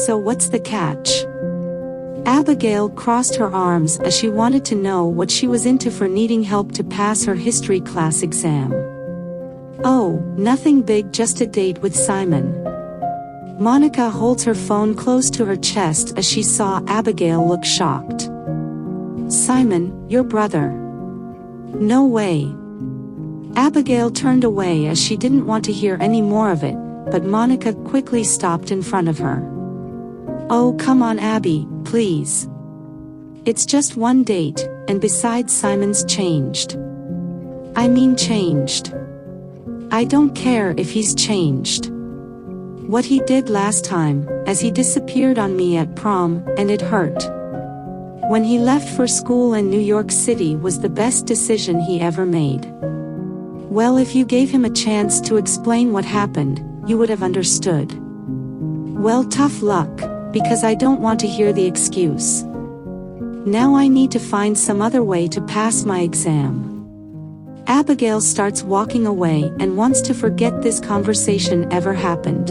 So what's the catch? Abigail crossed her arms as she wanted to know what she was into for needing help to pass her history class exam. Oh, nothing big, just a date with Simon. Monica holds her phone close to her chest as she saw Abigail look shocked. Simon, your brother? No way. Abigail turned away as she didn't want to hear any more of it, but Monica quickly stopped in front of her. Oh, come on, Abby, please. It's just one date, and besides, Simon's changed. I mean changed. I don't care if he's changed. What he did last time, as he disappeared on me at prom, and it hurt. When he left for school in New York City was the best decision he ever made. Well, if you gave him a chance to explain what happened, you would have understood. Well, tough luck, because I don't want to hear the excuse. Now I need to find some other way to pass my exam. Abigail starts walking away and wants to forget this conversation ever happened.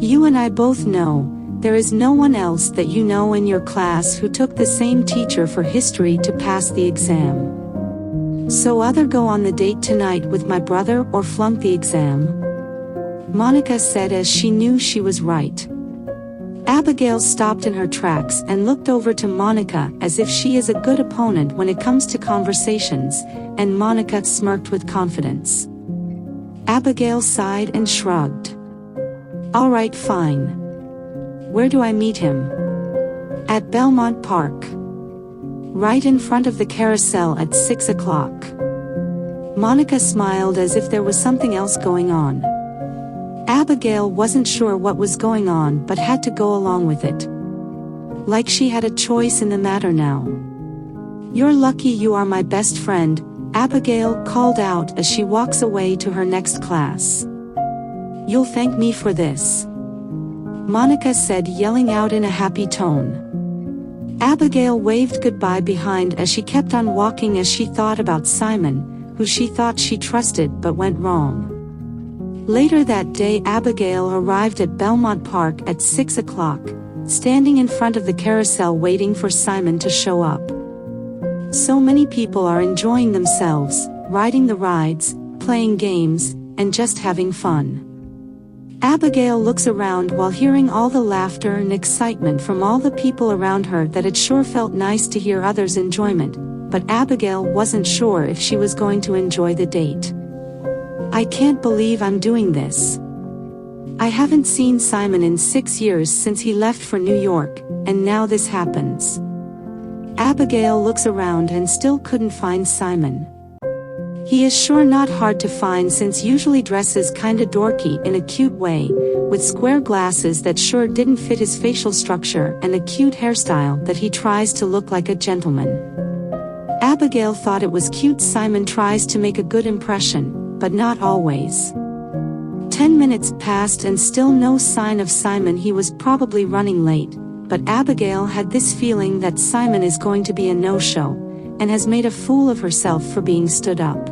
You and I both know, there is no one else that you know in your class who took the same teacher for history to pass the exam. So either go on the date tonight with my brother or flunk the exam. Monica said as she knew she was right. Abigail stopped in her tracks and looked over to Monica as if she is a good opponent when it comes to conversations, and Monica smirked with confidence. Abigail sighed and shrugged. All right, fine. Where do I meet him? At Belmont Park. Right in front of the carousel at 6 o'clock. Monica smiled as if there was something else going on. Abigail wasn't sure what was going on but had to go along with it. Like she had a choice in the matter now. You're lucky you are my best friend, Abigail called out as she walks away to her next class. You'll thank me for this, Monica said, yelling out in a happy tone. Abigail waved goodbye behind as she kept on walking as she thought about Simon, who she thought she trusted but went wrong. Later that day, Abigail arrived at Belmont Park at 6 o'clock, standing in front of the carousel waiting for Simon to show up. So many people are enjoying themselves, riding the rides, playing games, and just having fun. Abigail looks around while hearing all the laughter and excitement from all the people around her that it sure felt nice to hear others' enjoyment, but Abigail wasn't sure if she was going to enjoy the date. I can't believe I'm doing this. I haven't seen Simon in 6 years since he left for New York, and now this happens. Abigail looks around and still couldn't find Simon. He is sure not hard to find since usually dresses kinda dorky in a cute way, with square glasses that sure didn't fit his facial structure and a cute hairstyle that he tries to look like a gentleman. Abigail thought it was cute Simon tries to make a good impression, but not always. 10 minutes passed and still no sign of Simon. He was probably running late, but Abigail had this feeling that Simon is going to be a no-show, and has made a fool of herself for being stood up.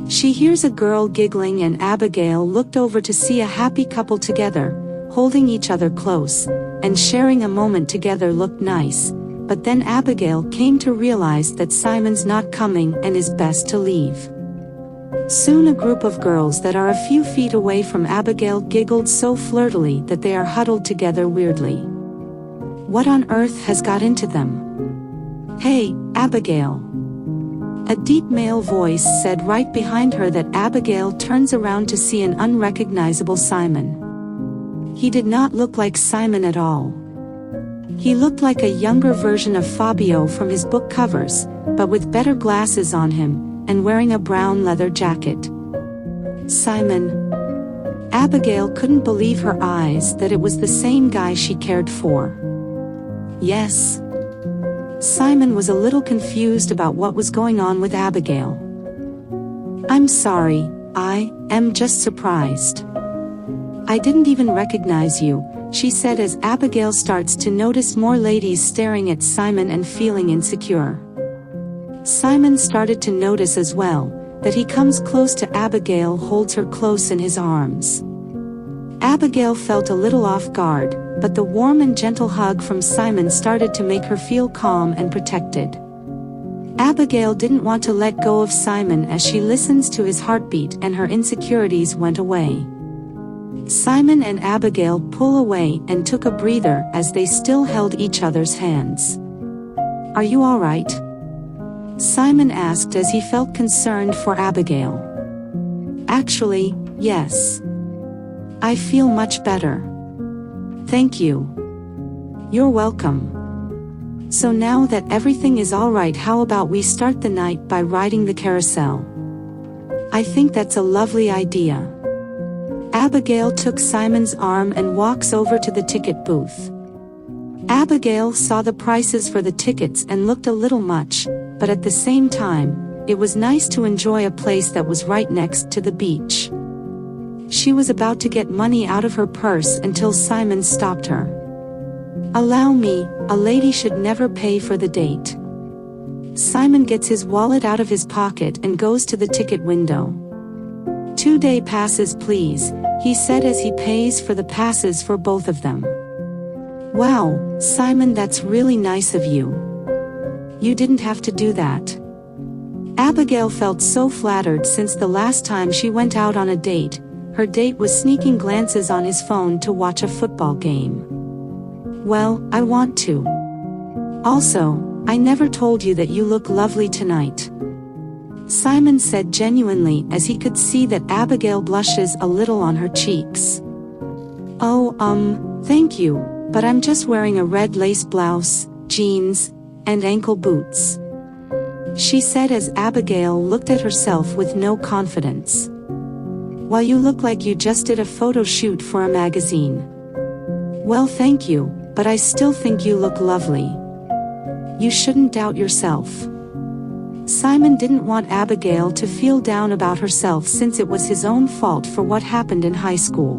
She hears a girl giggling and Abigail looked over to see a happy couple together, holding each other close, and sharing a moment together looked nice, but then Abigail came to realize that Simon's not coming and is best to leave. Soon a group of girls that are a few feet away from Abigail giggled so flirtily that they are huddled together weirdly. What on earth has got into them? Hey, Abigail. A deep male voice said right behind her that Abigail turns around to see an unrecognizable Simon. He did not look like Simon at all. He looked like a younger version of Fabio from his book covers, but with better glasses on him, and wearing a brown leather jacket. Simon. Abigail couldn't believe her eyes that it was the same guy she cared for. Yes. Simon was a little confused about what was going on with Abigail. I'm sorry, I am just surprised. I didn't even recognize you, she said as Abigail starts to notice more ladies staring at Simon and feeling insecure. Simon started to notice as well, that he comes close to Abigail, holds her close in his arms. Abigail felt a little off guard, but the warm and gentle hug from Simon started to make her feel calm and protected. Abigail didn't want to let go of Simon as she listens to his heartbeat, and her insecurities went away. Simon and Abigail pull away and took a breather as they still held each other's hands. "Are you all right?" Simon asked as he felt concerned for Abigail. "Actually, yes. I feel much better. Thank you." "You're welcome. So now that everything is all right, how about we start the night by riding the carousel?" "I think that's a lovely idea." Abigail took Simon's arm and walks over to the ticket booth. Abigail saw the prices for the tickets and looked a little much, but at the same time, it was nice to enjoy a place that was right next to the beach. She was about to get money out of her purse until Simon stopped her. "Allow me, a lady should never pay for the date." Simon gets his wallet out of his pocket and goes to the ticket window. "2-day passes please," he said as he pays for the passes for both of them. "Wow, Simon, that's really nice of you. You didn't have to do that." Abigail felt so flattered since the last time she went out on a date. Her date was sneaking glances on his phone to watch a football game. "Well, I want to. Also, I never told you that you look lovely tonight," Simon said genuinely as he could see that Abigail blushes a little on her cheeks. "Oh, thank you, but I'm just wearing a red lace blouse, jeans, and ankle boots," she said as Abigail looked at herself with no confidence. "Well, you look like you just did a photo shoot for a magazine." "Well, thank you, but I still think you look lovely. You shouldn't doubt yourself." Simon didn't want Abigail to feel down about herself since it was his own fault for what happened in high school.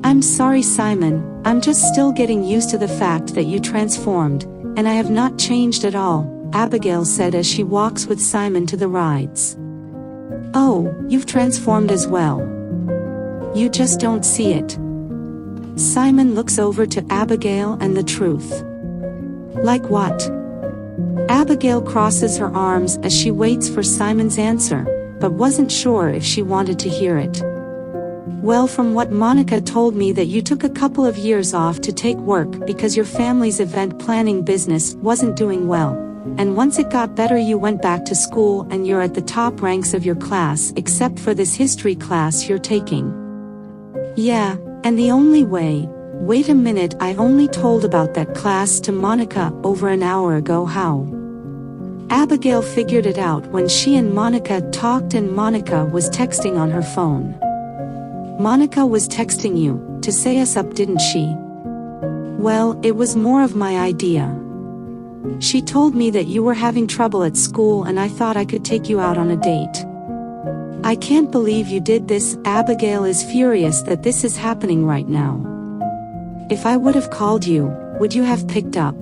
"I'm sorry, Simon, I'm just still getting used to the fact that you transformed, and I have not changed at all," Abigail said as she walks with Simon to the rides. "Oh, you've transformed as well. You just don't see it." Simon looks over to Abigail and the truth. "Like what?" Abigail crosses her arms as she waits for Simon's answer, but wasn't sure if she wanted to hear it. "Well, from what Monica told me, that you took a couple of years off to take work because your family's event planning business wasn't doing well, and once it got better you went back to school and you're at the top ranks of your class except for this history class you're taking." "Yeah, and the only way, wait a minute, I only told about that class to Monica over an hour ago." "How?" Abigail figured it out when she and Monica talked, and Monica was texting on her phone. "Monica was texting you to say us up, didn't she?" "Well, it was more of my idea. She told me that you were having trouble at school and I thought I could take you out on a date." "I can't believe you did this." Abigail is furious that this is happening right now. "If I would have called you, would you have picked up?"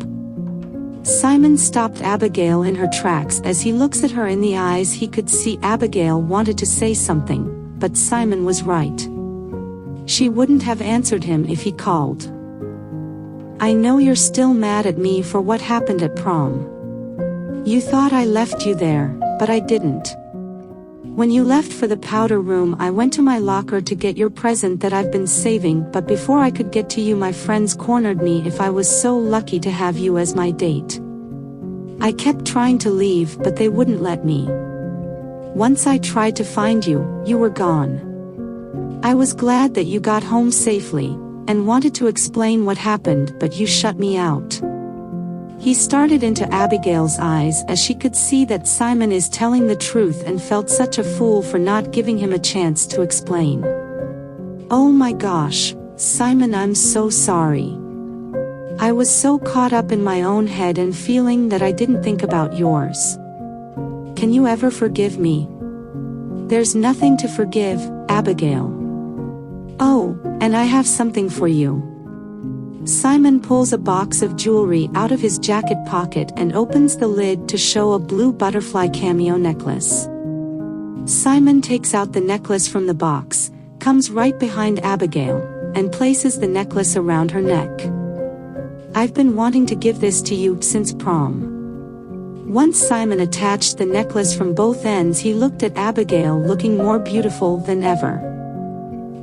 Simon stopped Abigail in her tracks as he looks at her in the eyes. He could see Abigail wanted to say something, but Simon was right. She wouldn't have answered him if he called. "I know you're still mad at me for what happened at prom. You thought I left you there, but I didn't. When you left for the powder room, I went to my locker to get your present that I've been saving, but before I could get to you, my friends cornered me. If I was so lucky to have you as my date. I kept trying to leave, but they wouldn't let me. Once I tried to find you, you were gone. I was glad that you got home safely, and wanted to explain what happened, but you shut me out." He started into Abigail's eyes as she could see that Simon is telling the truth and felt such a fool for not giving him a chance to explain. "Oh my gosh, Simon, I'm so sorry. I was so caught up in my own head and feeling that I didn't think about yours. Can you ever forgive me?" "There's nothing to forgive, Abigail." "Oh, and I have something for you." Simon pulls a box of jewelry out of his jacket pocket and opens the lid to show a blue butterfly cameo necklace. Simon takes out the necklace from the box, comes right behind Abigail, and places the necklace around her neck. "I've been wanting to give this to you since prom." Once Simon attached the necklace from both ends, he looked at Abigail, looking more beautiful than ever.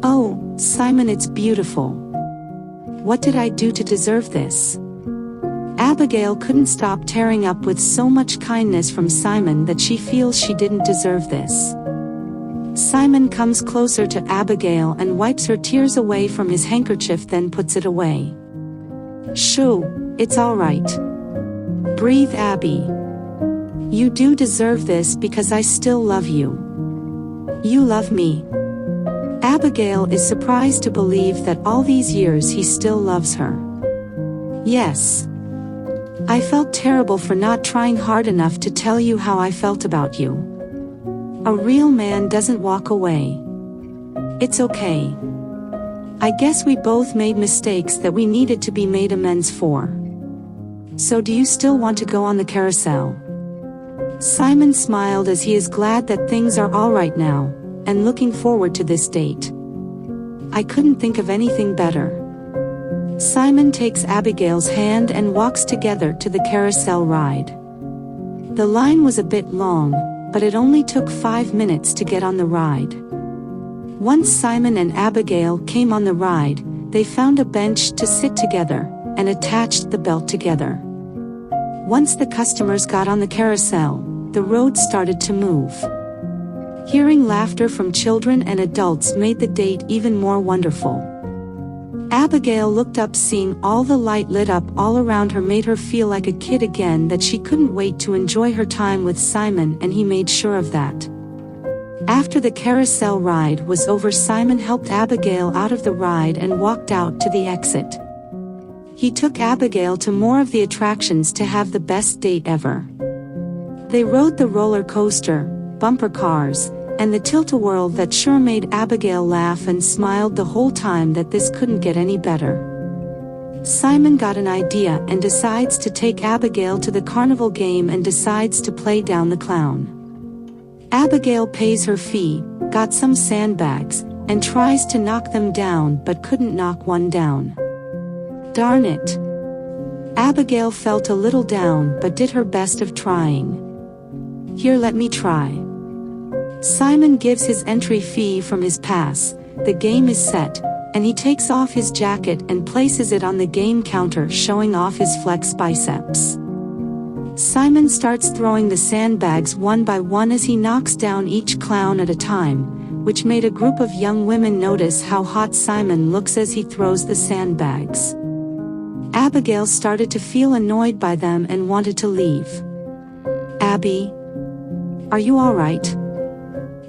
"Oh, Simon, it's beautiful. What did I do to deserve this?" Abigail couldn't stop tearing up with so much kindness from Simon that she feels she didn't deserve this. Simon comes closer to Abigail and wipes her tears away from his handkerchief, then puts it away. "Shoo, it's all right. Breathe, Abby. You do deserve this because I still love you. You love me." Abigail is surprised to believe that all these years he still loves her. "Yes. I felt terrible for not trying hard enough to tell you how I felt about you. A real man doesn't walk away. It's okay. I guess we both made mistakes that we needed to be made amends for. So do you still want to go on the carousel?" Simon smiled as he is glad that things are all right now, and looking forward to this date. "I couldn't think of anything better." Simon takes Abigail's hand and walks together to the carousel ride. The line was a bit long, but it only took 5 minutes to get on the ride. Once Simon and Abigail came on the ride, they found a bench to sit together, and attached the belt together. Once the customers got on the carousel, the road started to move. Hearing laughter from children and adults made the date even more wonderful. Abigail looked up, seeing all the light lit up all around her made her feel like a kid again, that she couldn't wait to enjoy her time with Simon, and he made sure of that. After the carousel ride was over, Simon helped Abigail out of the ride and walked out to the exit. He took Abigail to more of the attractions to have the best date ever. They rode the roller coaster, bumper cars, and the tilt-a-whirl that sure made Abigail laugh and smiled the whole time that this couldn't get any better. Simon got an idea and decides to take Abigail to the carnival game and decides to play down the clown. Abigail pays her fee, got some sandbags, and tries to knock them down but couldn't knock one down. Darn it. Abigail felt a little down but did her best of trying. "Here, let me try." Simon gives his entry fee from his pass, the game is set, and he takes off his jacket and places it on the game counter, showing off his flex biceps. Simon starts throwing the sandbags one by one as he knocks down each clown at a time, which made a group of young women notice how hot Simon looks as he throws the sandbags. Abigail started to feel annoyed by them and wanted to leave. "Abby, are you all right?"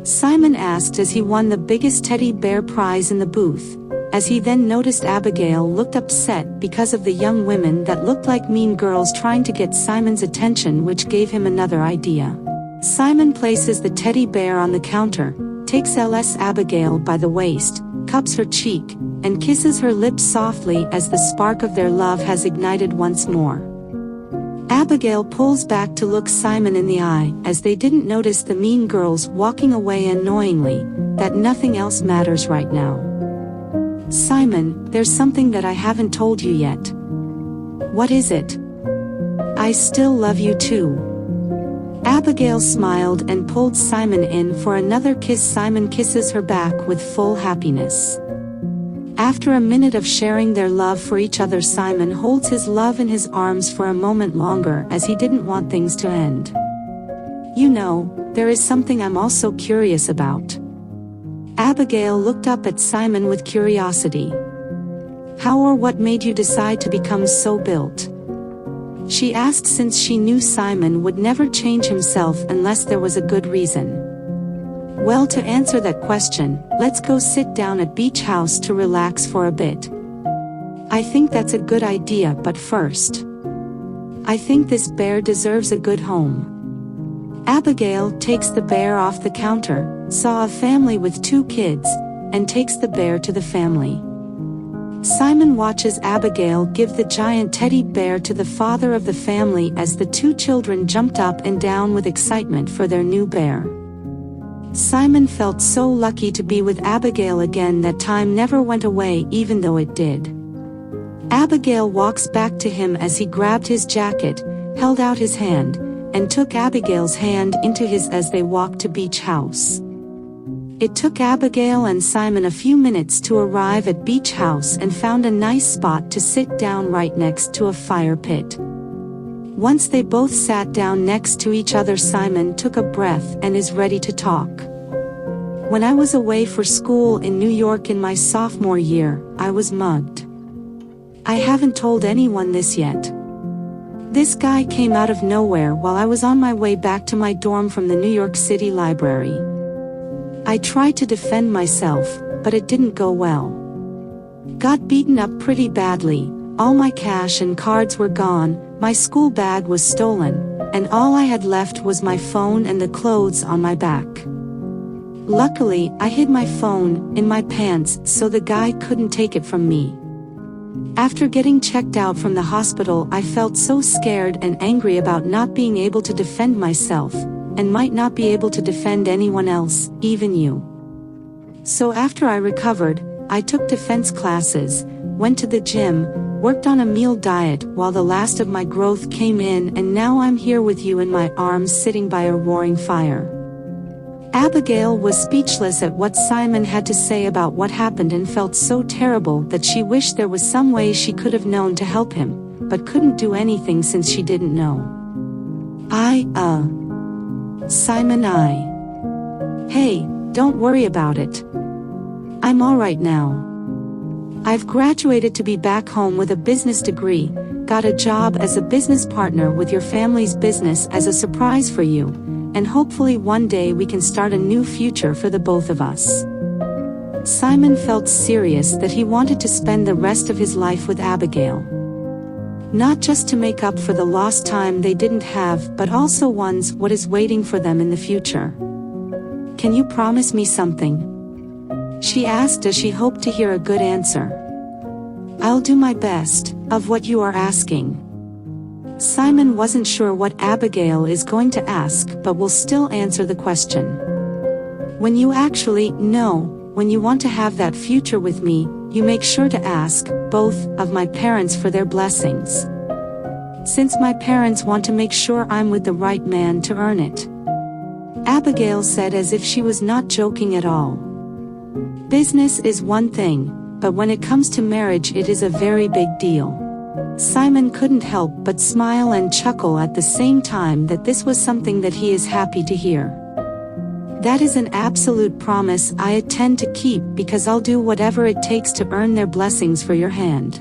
Simon asked as he won the biggest teddy bear prize in the booth, as he then noticed Abigail looked upset because of the young women that looked like mean girls trying to get Simon's attention, which gave him another idea. Simon places the teddy bear on the counter, takes Abigail by the waist, cups her cheek, and kisses her lips softly as the spark of their love has ignited once more. Abigail pulls back to look Simon in the eye as they didn't notice the mean girls walking away annoyingly, that nothing else matters right now. "Simon, there's something that I haven't told you yet." "What is it?" "I still love you too." Abigail smiled and pulled Simon in for another kiss. Simon kisses her back with full happiness. After a minute of sharing their love for each other, Simon holds his love in his arms for a moment longer as he didn't want things to end. "You know, there is something I'm also curious about." Abigail looked up at Simon with curiosity. "How or what made you decide to become so built?" She asked, since she knew Simon would never change himself unless there was a good reason. "Well, to answer that question, let's go sit down at Beach House to relax for a bit." "I think that's a good idea, but first, I think this bear deserves a good home." Abigail takes the bear off the counter, saw a family with 2 kids, and takes the bear to the family. Simon watches Abigail give the giant teddy bear to the father of the family as the 2 children jumped up and down with excitement for their new bear. Simon felt so lucky to be with Abigail again that time never went away even though it did. Abigail walks back to him as he grabbed his jacket, held out his hand, and took Abigail's hand into his as they walked to Beach House. It took Abigail and Simon a few minutes to arrive at Beach House and found a nice spot to sit down right next to a fire pit. Once they both sat down next to each other, Simon took a breath and is ready to talk. When I was away for school in New York in my sophomore year, I was mugged. I haven't told anyone this yet. This guy came out of nowhere while I was on my way back to my dorm from the New York City library. I tried to defend myself, but it didn't go well. Got beaten up pretty badly, all my cash and cards were gone, my school bag was stolen, and all I had left was my phone and the clothes on my back. Luckily, I hid my phone in my pants so the guy couldn't take it from me. After getting checked out from the hospital, I felt so scared and angry about not being able to defend myself, and might not be able to defend anyone else, even you. So after I recovered, I took defense classes, went to the gym, worked on a meal diet while the last of my growth came in, and now I'm here with you in my arms sitting by a roaring fire. Abigail was speechless at what Simon had to say about what happened and felt so terrible that she wished there was some way she could have known to help him, but couldn't do anything since she didn't know. Simon, Hey, don't worry about it. I'm alright now. I've graduated to be back home with a business degree, got a job as a business partner with your family's business as a surprise for you, and hopefully one day we can start a new future for the both of us. Simon felt serious that he wanted to spend the rest of his life with Abigail. Not just to make up for the lost time they didn't have, but also what is waiting for them in the future. Can you promise me something? She asked as she hoped to hear a good answer. I'll do my best, of what you are asking. Simon wasn't sure what Abigail is going to ask, but will still answer the question. When you actually know, when you want to have that future with me, you make sure to ask both of my parents for their blessings. Since my parents want to make sure I'm with the right man to earn it. Abigail said as if she was not joking at all. Business is one thing, but when it comes to marriage it is a very big deal. Simon couldn't help but smile and chuckle at the same time that this was something that he is happy to hear. That is an absolute promise I intend to keep, because I'll do whatever it takes to earn their blessings for your hand.